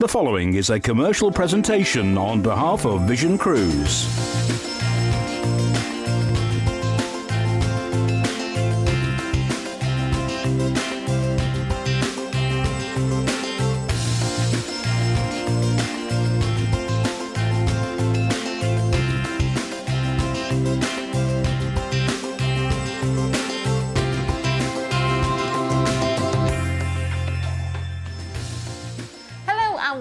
The following is a commercial presentation on behalf of Vision Cruise.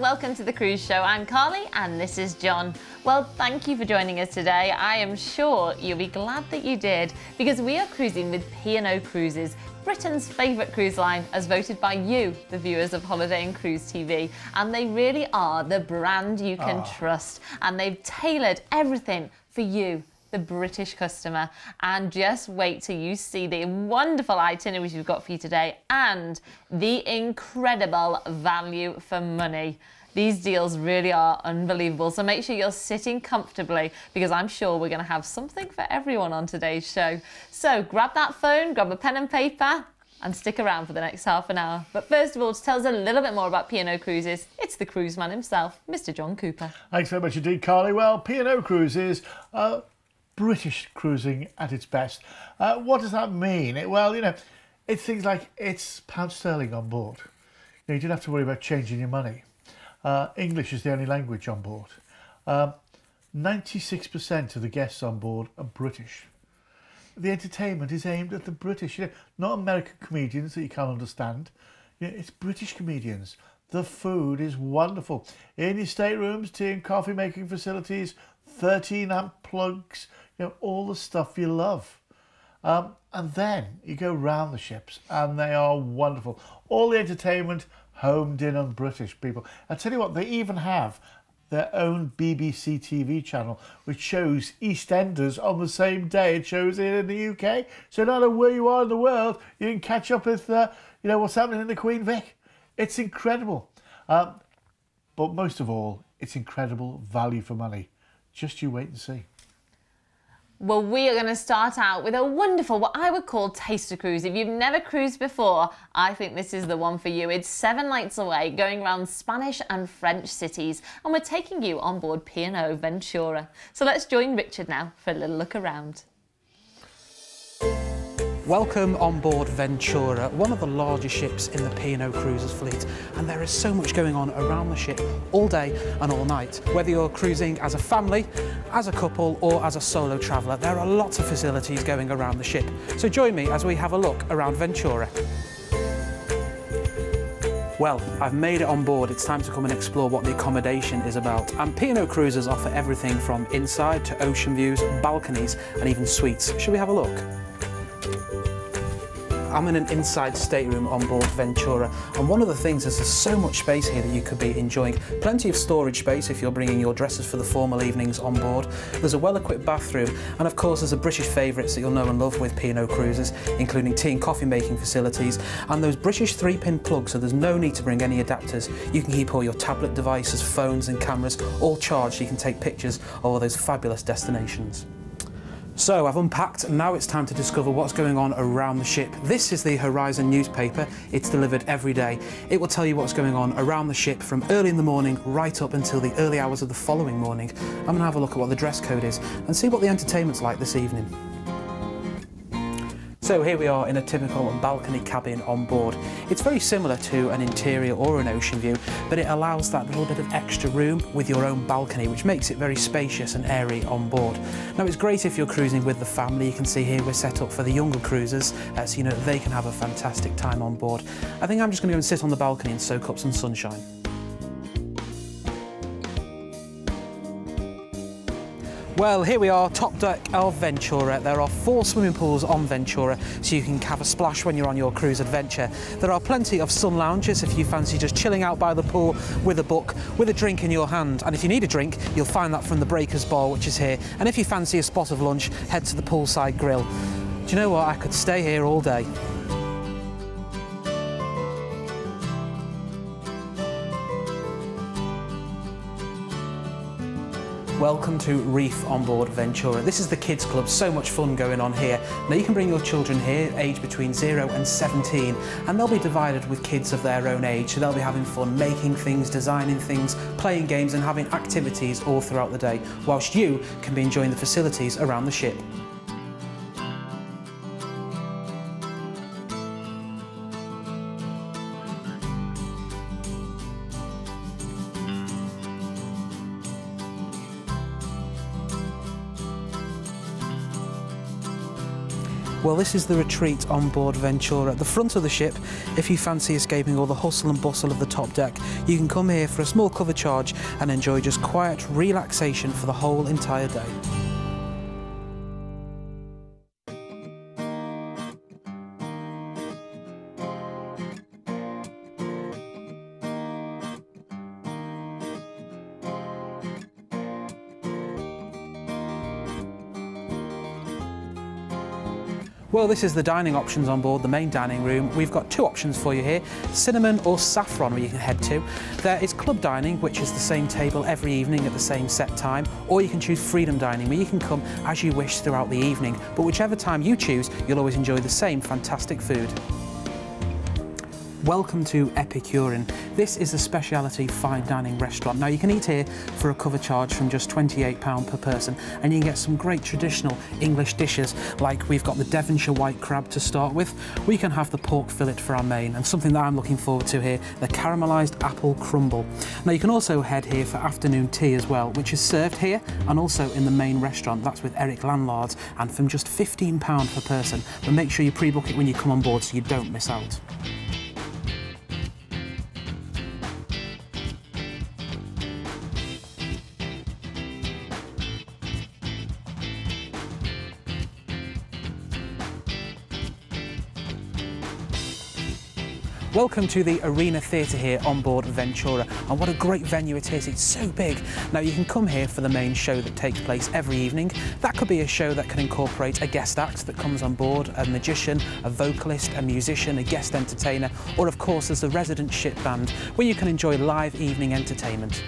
Welcome to the Cruise Show. I'm Carly and this is John. Well, thank you for joining us today. I am sure you'll be glad that you did, because we are cruising with P&O Cruises, Britain's favourite cruise line, as voted by you, the viewers of Holiday and Cruise TV. And they really are the brand you can trust. And they've tailored everything for you, the British customer. And just wait till you see the wonderful itineraries we've got for you today and the incredible value for money. These deals really are unbelievable, so make sure you're sitting comfortably, because I'm sure we're going to have something for everyone on today's show. So grab that phone, grab a pen and paper and stick around for the next half an hour. But first of all, to tell us a little bit more about P&O Cruises, it's the cruise man himself, Mr. John Cooper. Thanks very much indeed, Carly. Well, P&O Cruises, British cruising at its best. What does that mean? Well, you know, it's things like it's pound sterling on board. You don't have to worry about changing your money. English is the only language on board. 96% of the guests on board are British. The entertainment is aimed at the British, you know, not American comedians that you can't understand. You know, it's British comedians. The food is wonderful. In your staterooms, tea and coffee making facilities, 13 amp plugs, you know, all the stuff you love. And then you go round the ships and they are wonderful. All the entertainment homed in on British people. I tell you what, they even have their own BBC TV channel which shows EastEnders on the same day it shows it in the UK. So no matter where you are in the world, you can catch up with you know, what's happening in the Queen Vic. It's incredible. But most of all, it's incredible value for money. Just you wait and see. Well, we are going to start out with a wonderful, what I would call taster cruise. If you've never cruised before, I think this is the one for you. It's 7 nights away, going around Spanish and French cities, and we're taking you on board P&O Ventura. So let's join Richard now for a little look around. Welcome on board Ventura, one of the largest ships in the P&O Cruises fleet, and there is so much going on around the ship all day and all night. Whether you're cruising as a family, as a couple or as a solo traveller, there are lots of facilities going around the ship. So join me as we have a look around Ventura. Well, I've made it on board. It's time to come and explore what the accommodation is about. And P&O Cruises offer everything from inside to ocean views, balconies and even suites. Should we have a look? I'm in an inside stateroom on board Ventura, and one of the things is there's so much space here that you could be enjoying. Plenty of storage space if you're bringing your dresses for the formal evenings on board. There's a well-equipped bathroom, and of course there's the British favourites that you'll know and love with P&O Cruises, including tea and coffee making facilities, and those British 3-pin plugs, so there's no need to bring any adapters. You can keep all your tablet devices, phones and cameras all charged so you can take pictures of all those fabulous destinations. So I've unpacked, and now it's time to discover what's going on around the ship. This is the Horizon newspaper. It's delivered every day. It will tell you what's going on around the ship from early in the morning right up until the early hours of the following morning. I'm going to have a look at what the dress code is and see what the entertainment's like this evening. So here we are in a typical balcony cabin on board. It's very similar to an interior or an ocean view, but it allows that little bit of extra room with your own balcony, which makes it very spacious and airy on board. Now it's great if you're cruising with the family. You can see here we're set up for the younger cruisers, so you know they can have a fantastic time on board. I think I'm just going to go and sit on the balcony and soak up some sunshine. Well, here we are, top deck of Ventura. There are 4 swimming pools on Ventura, so you can have a splash when you're on your cruise adventure. There are plenty of sun lounges if you fancy just chilling out by the pool with a book, with a drink in your hand. And if you need a drink, you'll find that from the Breakers Bar, which is here. And if you fancy a spot of lunch, head to the poolside grill. Do you know what? I could stay here all day. Welcome to Reef on board Ventura. This is the kids club, so much fun going on here. Now you can bring your children here, aged between 0 and 17, and they'll be divided with kids of their own age, so they'll be having fun making things, designing things, playing games and having activities all throughout the day, whilst you can be enjoying the facilities around the ship. Well, this is the retreat on board Ventura. At the front of the ship, if you fancy escaping all the hustle and bustle of the top deck, you can come here for a small cover charge and enjoy just quiet relaxation for the whole entire day. Well, this is the dining options on board, the main dining room. We've got two options for you here, cinnamon or saffron, where you can head to. There is club dining, which is the same table every evening at the same set time, or you can choose freedom dining, where you can come as you wish throughout the evening. But whichever time you choose, you'll always enjoy the same fantastic food. Welcome to Epicurean. This is a speciality fine dining restaurant. Now you can eat here for a cover charge from just £28 per person, and you can get some great traditional English dishes, like we've got the Devonshire white crab to start with. We can have the pork fillet for our main, and something that I'm looking forward to here, the caramelised apple crumble. Now you can also head here for afternoon tea as well, which is served here and also in the main restaurant. That's with Eric Landlords, and from just £15 per person. But make sure you pre-book it when you come on board so you don't miss out. Welcome to the Arena Theatre here on board Ventura, and what a great venue it is. It's so big. Now you can come here for the main show that takes place every evening. That could be a show that can incorporate a guest act that comes on board, a magician, a vocalist, a musician, a guest entertainer, or of course there's the resident ship band, where you can enjoy live evening entertainment.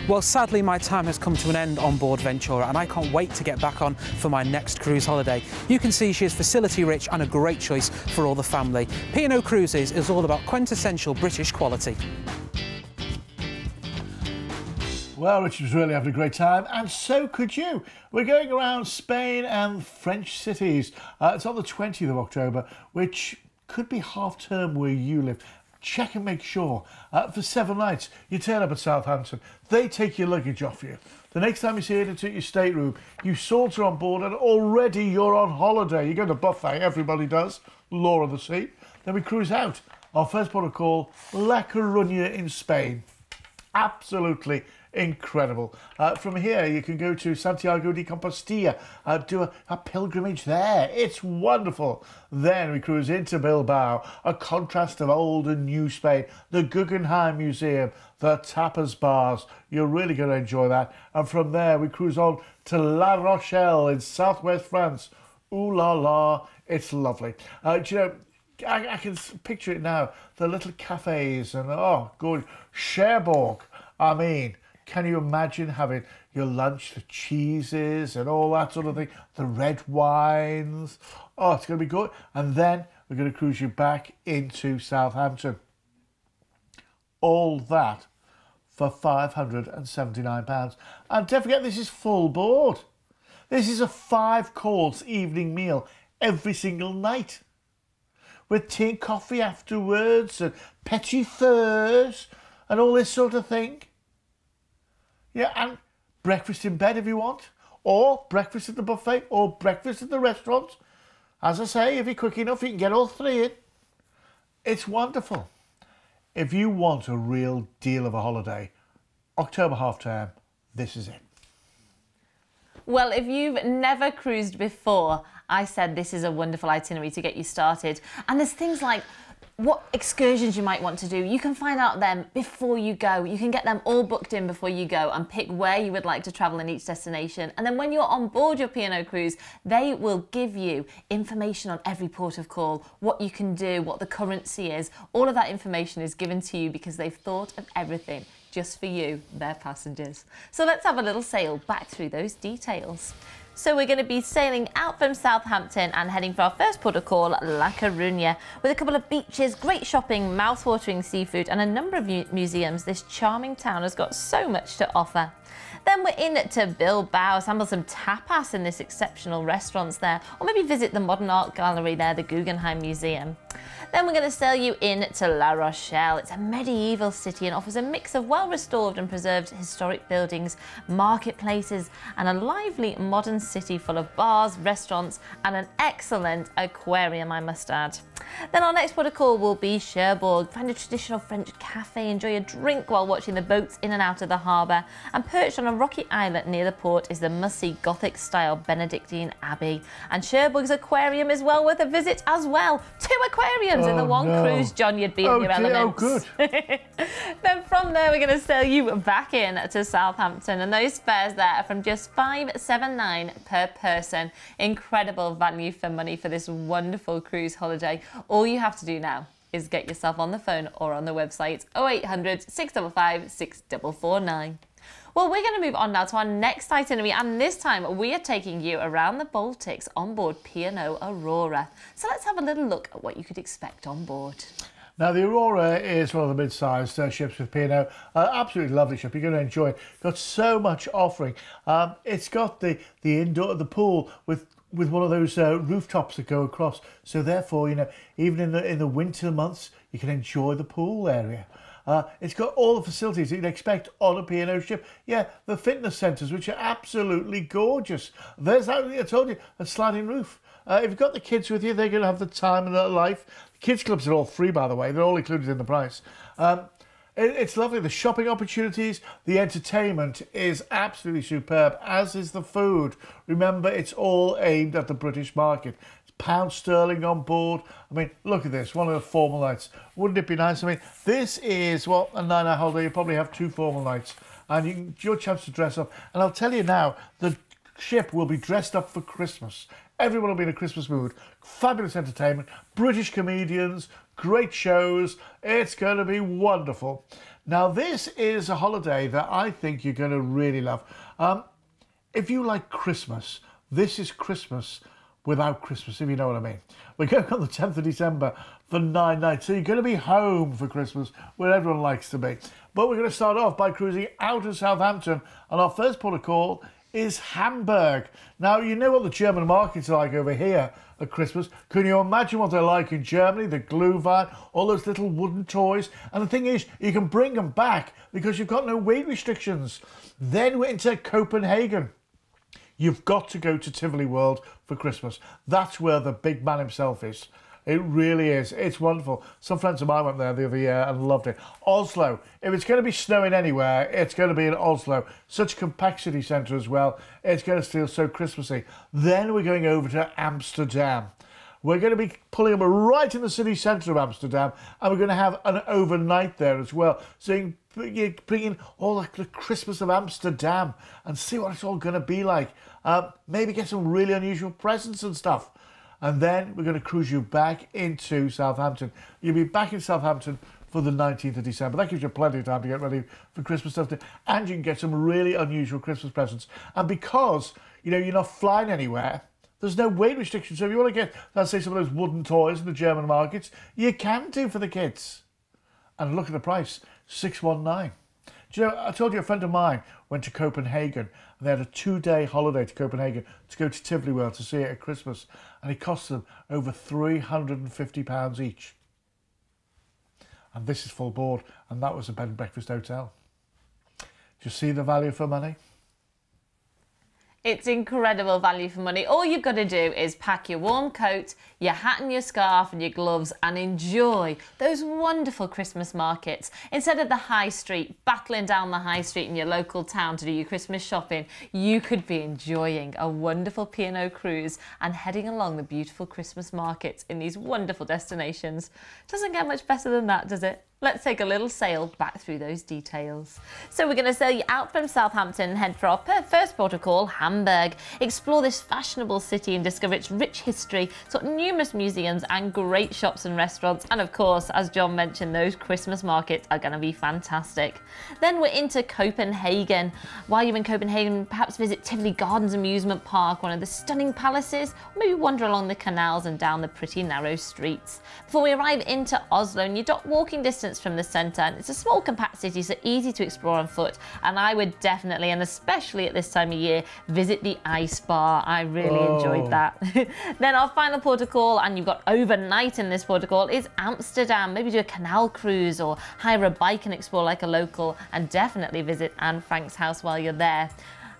Well, sadly my time has come to an end on board Ventura, and I can't wait to get back on for my next cruise holiday. You can see she is facility rich and a great choice for all the family. P&O Cruises is all about quintessential British quality. Well, Richard was really having a great time, and so could you. We're going around Spain and French cities. It's on the 20th of October, which could be half term where you live. Check and make sure. For 7 nights, you turn up at Southampton. They take your luggage off you. The next time you see it, it's at your stateroom. You saunter on board and already you're on holiday. You go to the buffet, everybody does. Law of the sea. Then we cruise out. Our first port of call, La Coruña in Spain. Absolutely incredible. From here, you can go to Santiago de Compostela, do a pilgrimage there. It's wonderful. Then we cruise into Bilbao, a contrast of old and new Spain, the Guggenheim Museum, the tapas bars. You're really going to enjoy that. And from there, we cruise on to La Rochelle in southwest France. Ooh la la, it's lovely. Do you know, I can picture it now, the little cafes and, oh, good, Cherbourg. I mean, can you imagine having your lunch, the cheeses and all that sort of thing, the red wines? Oh, it's going to be good. And then we're going to cruise you back into Southampton. All that for £579. And don't forget, this is full board. This is a 5-course evening meal every single night, with tea and coffee afterwards and petit fours and all this sort of thing. Yeah, and breakfast in bed if you want, or breakfast at the buffet, or breakfast at the restaurant. As I say, if you're quick enough, you can get all 3 in. It's wonderful. If you want a real deal of a holiday, October half term, this is it. Well, if you've never cruised before, I said this is a wonderful itinerary to get you started. And there's things like what excursions you might want to do. You can find out them before you go. You can get them all booked in before you go and pick where you would like to travel in each destination. And then when you're on board your P&O cruise, they will give you information on every port of call, what you can do, what the currency is. All of that information is given to you because they've thought of everything just for you, their passengers. So let's have a little sail back through those details. So we're going to be sailing out from Southampton and heading for our first port of call, La Coruña, with a couple of beaches, great shopping, mouth-watering seafood and a number of museums. This charming town has got so much to offer. Then we're in to Bilbao, sample some tapas in this exceptional restaurants there, or maybe visit the modern art gallery there, the Guggenheim Museum. Then we're going to sail you in to La Rochelle. It's a medieval city and offers a mix of well-restored and preserved historic buildings, marketplaces, and a lively modern city full of bars, restaurants, and an excellent aquarium, I must add. Then our next port of call will be Cherbourg. Find a traditional French cafe, enjoy a drink while watching the boats in and out of the harbour, and perched on a rocky islet near the port is the must-see Gothic-style Benedictine Abbey. And Cherbourg's aquarium is well worth a visit as well. 2 aquariums in the one cruise, John, you'd be in your element. Oh, good. Then from there, we're going to sail you back in to Southampton, and those fares there are from just $579 per person. Incredible value for money for this wonderful cruise holiday. All you have to do now is get yourself on the phone or on the website 0800 655 6449. Well, we're going to move on now to our next itinerary, and this time we are taking you around the Baltics on board P&O Aurora. So let's have a little look at what you could expect on board. Now, the Aurora is one of the mid-sized ships with P&O. Absolutely lovely ship. You're going to enjoy it. Got so much offering. It's got the pool with one of those rooftops that go across. So therefore, you know, even in the winter months, you can enjoy the pool area. It's got all the facilities that you'd expect on a P&O ship. Yeah, the fitness centres, which are absolutely gorgeous. There's that, I told you, a sliding roof. If you've got the kids with you, they're going to have the time of their life. The kids clubs are all free, by the way. They're all included in the price. It's lovely. The shopping opportunities, the entertainment is absolutely superb, as is the food. Remember, it's all aimed at the British market. It's pound sterling on board. I mean, look at this, one of the formal nights. Wouldn't it be nice? I mean, this is, well, a 9-hour holiday. You probably have 2 formal nights, and your chance to dress up. And I'll tell you now, the ship will be dressed up for Christmas. Everyone will be in a Christmas mood. Fabulous entertainment, British comedians, great shows. It's going to be wonderful. Now, this is a holiday that I think you're going to really love. If you like Christmas, this is Christmas without Christmas, if you know what I mean. We're going on the 10th of December for 9 nights. So you're going to be home for Christmas, where everyone likes to be. But we're going to start off by cruising out of Southampton. And our first port of call is Hamburg. Now, you know what the German markets are like over here at Christmas. Can you imagine what they're like in Germany? The Glühwein, all those little wooden toys. And the thing is, you can bring them back because you've got no weight restrictions. Then we're into Copenhagen. You've got to go to Tivoli World for Christmas. That's where the big man himself is. It really is. It's wonderful. Some friends of mine went there the other year and loved it. Oslo. If it's going to be snowing anywhere, it's going to be in Oslo. Such a compact city centre as well. It's going to feel so Christmassy. Then we're going over to Amsterdam. We're going to be pulling them right in the city centre of Amsterdam, and we're going to have an overnight there as well. So you bring in all the Christmas of Amsterdam and see what it's all going to be like. Maybe get some really unusual presents and stuff. And then we're going to cruise you back into Southampton. You'll be back in Southampton for the 19th of December. That gives you plenty of time to get ready for Christmas stuff. And you can get some really unusual Christmas presents. And because, you know, you're not flying anywhere, there's no weight restriction. So if you want to get, let's say, some of those wooden toys in the German markets, you can do for the kids. And look at the price, $619. Do you know, I told you a friend of mine went to Copenhagen and they had a 2-day holiday to Copenhagen to go to Tivoli World to see it at Christmas. And it cost them over £350 each. And this is full board, and that was a bed and breakfast hotel. Do you see the value for money? It's incredible value for money. All you've got to do is pack your warm coat, your hat and your scarf and your gloves and enjoy those wonderful Christmas markets. Instead of the high street, battling down the high street in your local town to do your Christmas shopping, you could be enjoying a wonderful P&O cruise and heading along the beautiful Christmas markets in these wonderful destinations. Doesn't get much better than that, does it? Let's take a little sail back through those details. So we're going to sail you out from Southampton and head for our first port of call, Hamburg. Explore this fashionable city and discover its rich history. It's got numerous museums and great shops and restaurants. And of course, as John mentioned, those Christmas markets are going to be fantastic. Then we're into Copenhagen. While you're in Copenhagen, perhaps visit Tivoli Gardens Amusement Park, one of the stunning palaces, or maybe wander along the canals and down the pretty narrow streets. Before we arrive into Oslo, and you're not walking distance from the centre, and it's a small compact city, so easy to explore on foot. And I would definitely, and especially at this time of year, visit the ice bar. I really enjoyed that. Then our final port of call, and you've got overnight in this port of call, is Amsterdam. Maybe do a canal cruise or hire a bike and explore like a local, and definitely visit Anne Frank's house while you're there.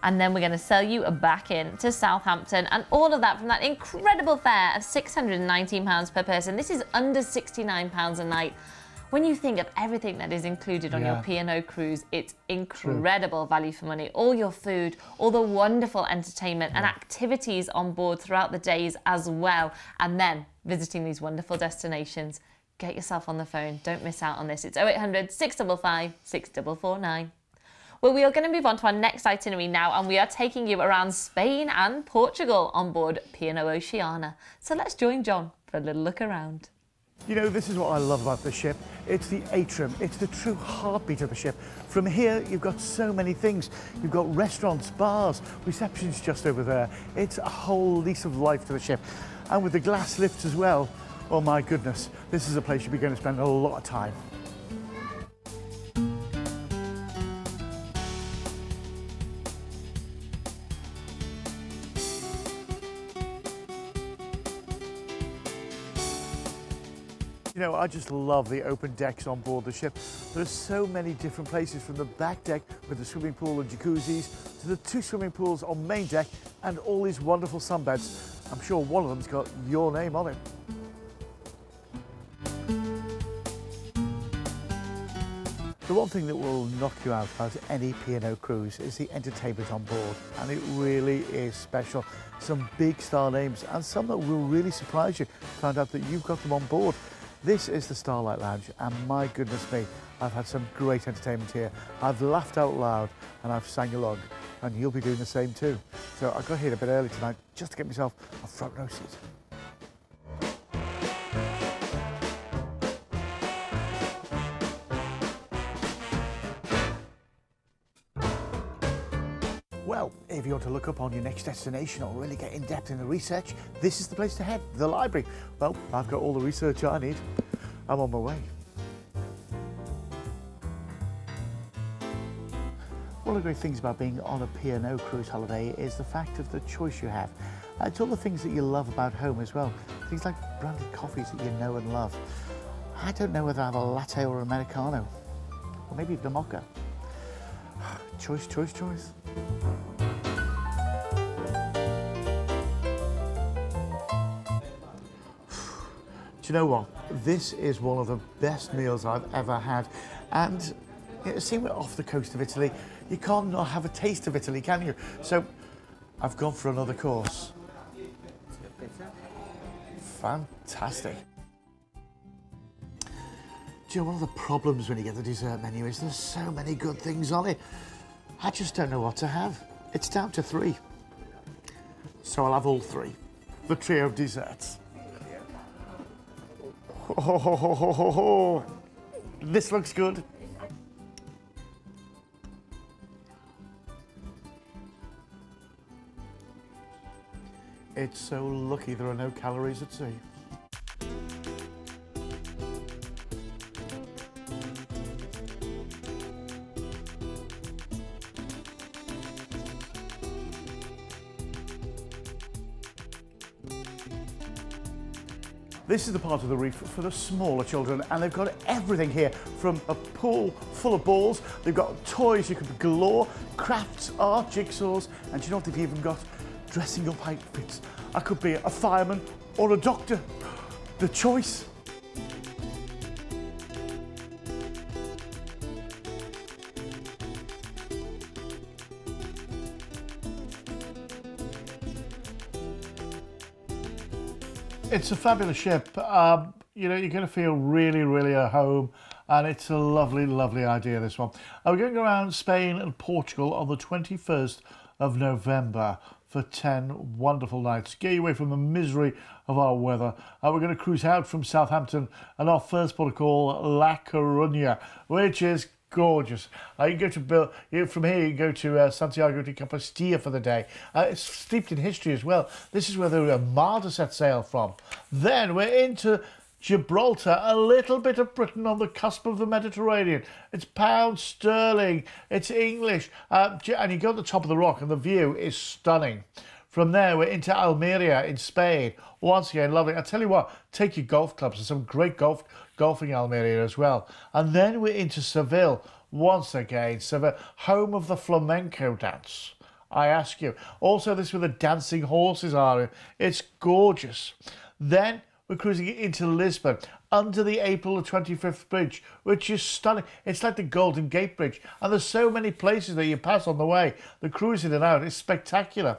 And then we're going to sail you back in to Southampton, and all of that from that incredible fare of £619 per person. This is under £69 a night. When you think of everything that is included on your P&O cruise, it's incredible value for money. All your food, all the wonderful entertainment and activities on board throughout the days as well. And then visiting these wonderful destinations. Get yourself on the phone. Don't miss out on this. It's 0800 655 6449. Well, we are going to move on to our next itinerary now, and we are taking you around Spain and Portugal on board P&O Oceania. So let's join John for a little look around. You know, this is what I love about the ship. It's the atrium. It's the true heartbeat of the ship. From here, you've got so many things. You've got restaurants, bars, receptions just over there. It's a whole lease of life to the ship. And with the glass lifts as well, oh my goodness, this is a place you're going to spend a lot of time. You know, I just love the open decks on board the ship. There are so many different places, from the back deck with the swimming pool and jacuzzis to the 2 swimming pools on main deck and all these wonderful sunbeds. I'm sure one of them's got your name on it. The one thing that will knock you out about any P&O cruise is the entertainment on board, and it really is special. Some big star names and some that will really surprise you. Found out that you've got them on board. This is the Starlight Lounge, and my goodness me, I've had some great entertainment here. I've laughed out loud and I've sang along, and you'll be doing the same too. So I got here a bit early tonight just to get myself a front row seat. Well, if you want to look up on your next destination or really get in depth in the research, this is the place to head, the library. Well, I've got all the research I need. I'm on my way. One of the great things about being on a P&O cruise holiday is the fact of the choice you have. It's all the things that you love about home as well. Things like branded coffees that you know and love. I don't know whether I have a latte or an Americano, or maybe even a mocha. Choice, choice, choice. Do you know what? This is one of the best meals I've ever had. And you know, seeing we're off the coast of Italy, you can't not have a taste of Italy, can you? So I've gone for another course. Fantastic. Do you know, one of the problems when you get the dessert menu is there's so many good things on it. I just don't know what to have. It's down to 3. So I'll have all 3. The trio of desserts. Oh, this looks good. It's so lucky there are no calories at sea. This is the part of the reef for the smaller children, and they've got everything here, from a pool full of balls, they've got toys you could galore, crafts, art, jigsaws, and do you know what, they've even got dressing up outfits. I could be a fireman or a doctor. The choice. It's a fabulous ship. You know, you're going to feel really, really at home, and it's a lovely, lovely idea, this one. We're going around Spain and Portugal on the 21st of November for 10 wonderful nights. Get you away from the misery of our weather. We're going to cruise out from Southampton, and our first port of call, La Coruña, which is gorgeous. You can go to from here. You can go to Santiago de Compostela for the day. It's steeped in history as well. This is where the Armada set sail from. Then we're into Gibraltar, a little bit of Britain on the cusp of the Mediterranean. It's pound sterling. It's English, and you go to the top of the rock, and the view is stunning. From there, we're into Almeria in Spain. Once again, lovely. I tell you what, take your golf clubs. There's some great golfing in Almeria as well. And then we're into Seville. Once again, Seville, home of the flamenco dance, I ask you. Also, this is where the dancing horses are. It's gorgeous. Then we're cruising into Lisbon, under the April the 25th bridge, which is stunning. It's like the Golden Gate Bridge. And there's so many places that you pass on the way. The cruise in and out is spectacular.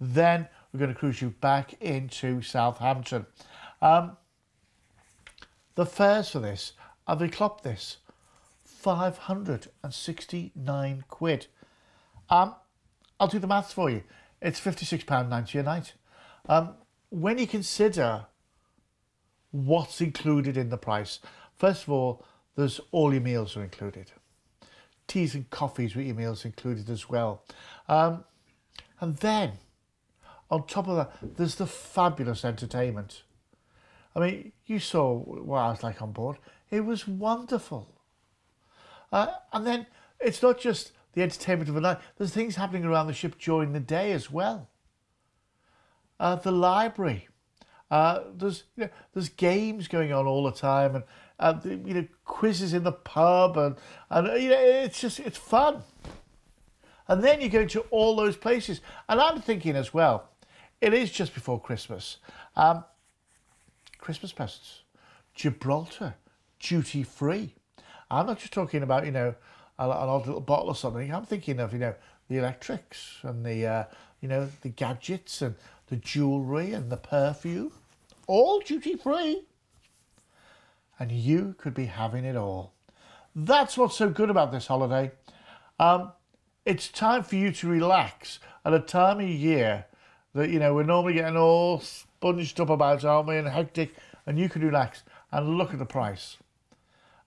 Then we're going to cruise you back into Southampton. The fares for this, they clocked this, 569 quid. I'll do the maths for you. It's £56.90 a night. When you consider what's included in the price, first of all, there's all your meals are included. Teas and coffees with your meals included as well. And then, on top of that, there's the fabulous entertainment. I mean, you saw what I was like on board. It was wonderful. And then it's not just the entertainment of the night. There's things happening around the ship during the day as well. The library. There's games going on all the time, and quizzes in the pub, and it's fun. And then you go to all those places, and I'm thinking as well, it is just before Christmas. Christmas presents, Gibraltar, duty free. I'm not just talking about an odd little bottle or something. I'm thinking of the electrics and the gadgets and the jewellery and the perfume, all duty free. And you could be having it all. That's what's so good about this holiday. It's time for you to relax at a time of year that, we're normally getting all sponged up about, aren't we, and hectic, and you can relax and look at the price.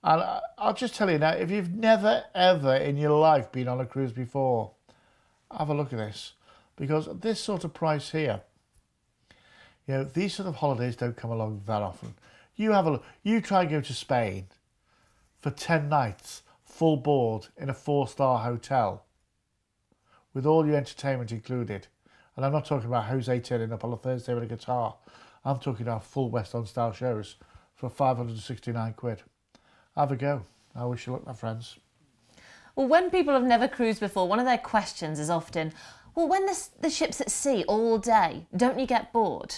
And I'll just tell you now, if you've never, ever in your life been on a cruise before, have a look at this. Because this sort of price here, these sort of holidays don't come along that often. You have a look. You try and go to Spain for 10 nights, full board, in a 4-star hotel, with all your entertainment included. And I'm not talking about Jose turning up on a Thursday with a guitar. I'm talking about full West End style shows for 569 quid. Have a go. I wish you luck, my friends. Well, when people have never cruised before, one of their questions is often, well, when the ship's at sea all day, don't you get bored?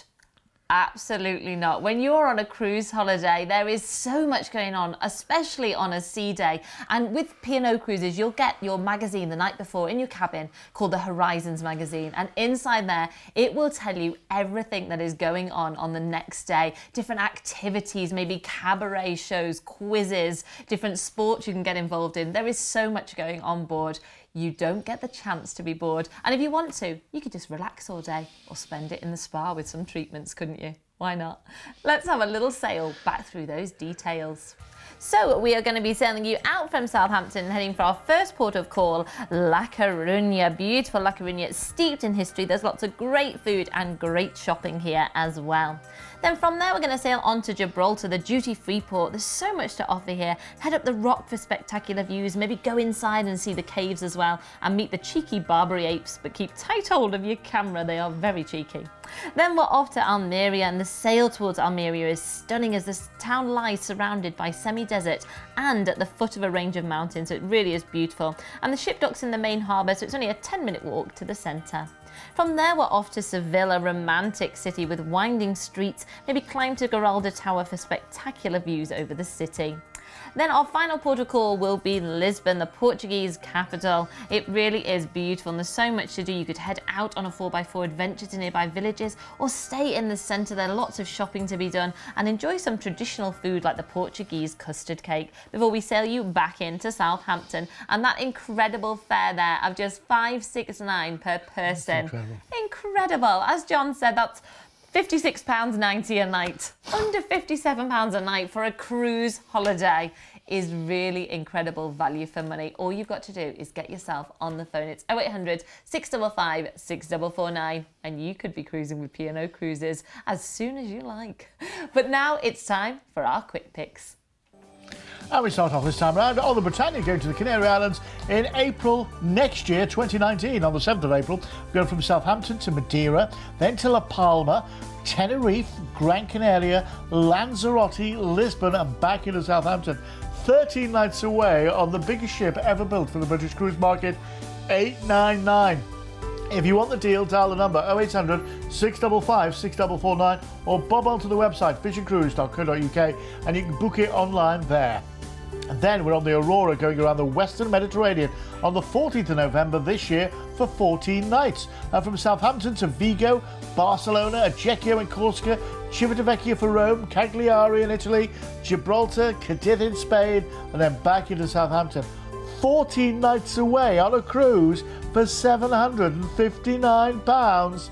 Absolutely not. When you're on a cruise holiday, there is so much going on, especially on a sea day. And with P&O Cruises, you'll get your magazine the night before in your cabin called the Horizons magazine. And inside there, it will tell you everything that is going on the next day. Different activities, maybe cabaret shows, quizzes, different sports you can get involved in. There is so much going on board. You don't get the chance to be bored. And if you want to, you could just relax all day or spend it in the spa with some treatments, couldn't you? Why not? Let's have a little sail back through those details. So we are going to be sailing you out from Southampton, heading for our first port of call, La Coruña. Beautiful La Coruña, steeped in history. There's lots of great food and great shopping here as well. Then from there we're going to sail on to Gibraltar, the duty-free port. There's so much to offer here. Head up the rock for spectacular views, maybe go inside and see the caves as well, and meet the cheeky Barbary apes, but keep tight hold of your camera, they are very cheeky. Then we're off to Almeria, and the sail towards Almeria is stunning as this town lies surrounded by semi-desert and at the foot of a range of mountains, so it really is beautiful. And the ship docks in the main harbour, so it's only a 10-minute walk to the centre. From there we're off to Seville, a romantic city with winding streets. Maybe climb to Giralda Tower for spectacular views over the city. Then our final port of call will be Lisbon, the Portuguese capital. It really is beautiful and there's so much to do. You could head out on a 4x4 adventure to nearby villages or stay in the centre. There are lots of shopping to be done and enjoy some traditional food like the Portuguese custard cake before we sail you back into Southampton. And that incredible fare there of just $569 per person. Incredible. As John said, that's £56.90 a night. Under £57 a night for a cruise holiday is really incredible value for money. All you've got to do is get yourself on the phone. It's 0800 655 6449 and you could be cruising with P&O Cruises as soon as you like. But now it's time for our quick picks. And we start off this time around on the Britannia, going to the Canary Islands in April next year, 2019. On the 7th of April, we're going from Southampton to Madeira, then to La Palma, Tenerife, Gran Canaria, Lanzarote, Lisbon and back into Southampton. 13 nights away on the biggest ship ever built for the British cruise market, 899. If you want the deal, dial the number 0800 655 6449 or bob onto the website visioncruise.co.uk and you can book it online there. And then we're on the Aurora, going around the Western Mediterranean on the 14th of November this year for 14 nights. From Southampton to Vigo, Barcelona, Ajaccio in Corsica, Civitavecchia for Rome, Cagliari in Italy, Gibraltar, Cadiz in Spain, and then back into Southampton. 14 nights away on a cruise for £759.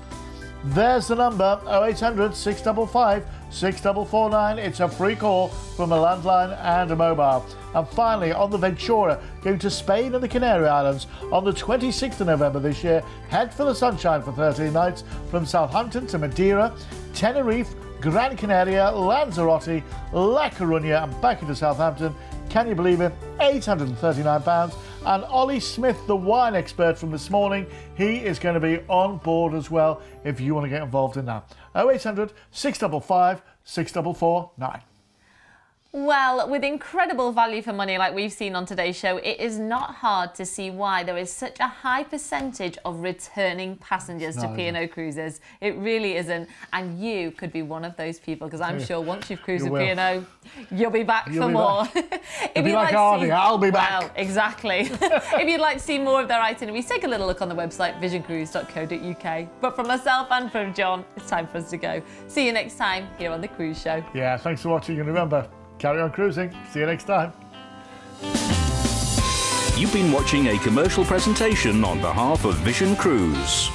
There's the number, 0800 655 6449. It's a free call from a landline and a mobile. And finally, on the Ventura, going to Spain and the Canary Islands on the 26th of November this year. Head for the sunshine for 13 nights from Southampton to Madeira, Tenerife, Gran Canaria, Lanzarote, La Coruña and back into Southampton. Can you believe it? £839. And Ollie Smith, the wine expert from this morning, he is going to be on board as well if you want to get involved in that. 0800 655 6449. Well, with incredible value for money like we've seen on today's show, it is not hard to see why there is such a high percentage of returning passengers to P&O Cruises. It really isn't. And you could be one of those people, because I'm sure once you've cruised with P&O, you'll be back for more. If you'd like Hardy, I'll be back. Well, exactly. If you'd like to see more of their itineraries, take a little look on the website visioncruise.co.uk. But from myself and from John, it's time for us to go. See you next time here on The Cruise Show. Yeah, thanks for watching, and remember, carry on cruising. See you next time. You've been watching a commercial presentation on behalf of Vision Cruise.